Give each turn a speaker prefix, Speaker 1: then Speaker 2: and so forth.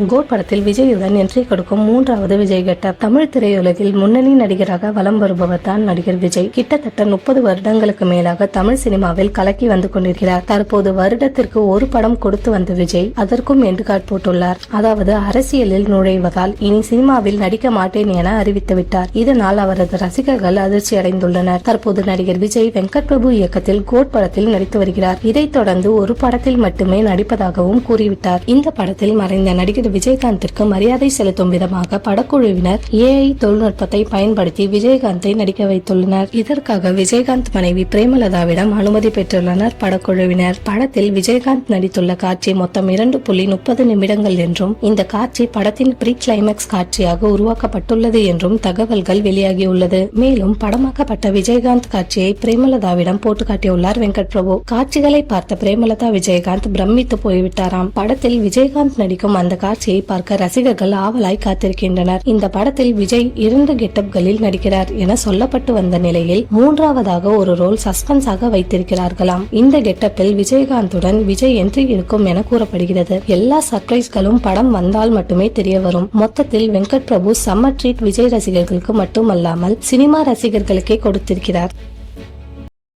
Speaker 1: Code படத்தில் விஜயுடன் entry கொடுக்கும் மூன்றாவது விஜய் கெட்டப். தமிழ் திரையுலகில் முன்னணி நடிகராக வலம் வருபவர் தான் நடிகர் விஜய். கிட்டத்தட்ட 30 வருடங்களுக்கு மேலாக தமிழ் சினிமாவில் கலக்கி வந்து கொண்டிருக்கிறார். தற்போது வருடத்திற்கு ஒரு படம் கொடுத்து வந்த விஜய் அதற்கும் எண்டுகாட் போட்டுள்ளார். அதாவது அரசியலில் நுழைவதால் இனி சினிமாவில் நடிக்க மாட்டேன் என அறிவித்து விட்டார். இதனால் அவரது ரசிகர்கள் அதிர்ச்சி அடைந்துள்ளனர். தற்போது நடிகர் விஜய் வெங்கட் பிரபு இயக்கத்தில் கோட் படத்தில் நடித்து வருகிறார். இதைத் தொடர்ந்து ஒரு படத்தில் மட்டுமே நடிப்பதாகவும் கூறிவிட்டார். இந்த படத்தில் மறைந்த நடிகர் விஜயகாந்திற்கு மரியாதை செலுத்தும் விதமாக படக்குழுவினர் AI தொழில்நுட்பத்தை பயன்படுத்தி விஜயகாந்தை நடிக்க வைத்துள்ளனர். இதற்காக விஜயகாந்த் மனைவி பிரேமலதாவிடம் அனுமதி பெற்றுள்ளனர் படக்குழுவினர். படத்தில் விஜயகாந்த் நடித்துள்ள காட்சி மொத்தம் 2.30 நிமிடங்கள் என்றும் இந்த காட்சி படத்தின் ப்ரீ கிளைமேக்ஸ் காட்சியாக உருவாக்கப்பட்டுள்ளது என்றும் தகவல்கள் வெளியாகியுள்ளது. மேலும் படமாக்கப்பட்ட விஜயகாந்த் காட்சியை பிரேமலதாவிடம் போட்டு காட்டியுள்ளார் வெங்கட் பிரபு. காட்சிகளை பார்த்த பிரேமலதா விஜயகாந்த் பிரமித்து போய்விட்டாராம். படத்தில் விஜயகாந்த் நடிக்கும் அந்த காட்சியை பார்க்க ரசிகர்கள் ஆவலாய் காத்திருக்கின்றனர். இந்த படத்தில் விஜய் 2 கெட்டப்களில் நடிக்கிறார் என சொல்லப்பட்டு வந்த நிலையில் மூன்றாவதாக ஒரு ரோல் சஸ்பென்ஸாக வைத்திருக்கிறார்களாம். இந்த கெட்டப்பில் விஜயகாந்துடன் விஜய் என்ட்ரி இருக்கும் என கூறப்படுகிறது. எல்லா சர்ப்ரைஸ்களும் படம் வந்தால் மட்டுமே தெரிய வரும். மொத்தத்தில் வெங்கட் பிரபு சம்மர் ட்ரீட் விஜய் ரசிகர்களுக்கு மட்டுமல்லாமல் சினிமா ரசிகர்களுக்கே கொடுத்திருக்கிறார்.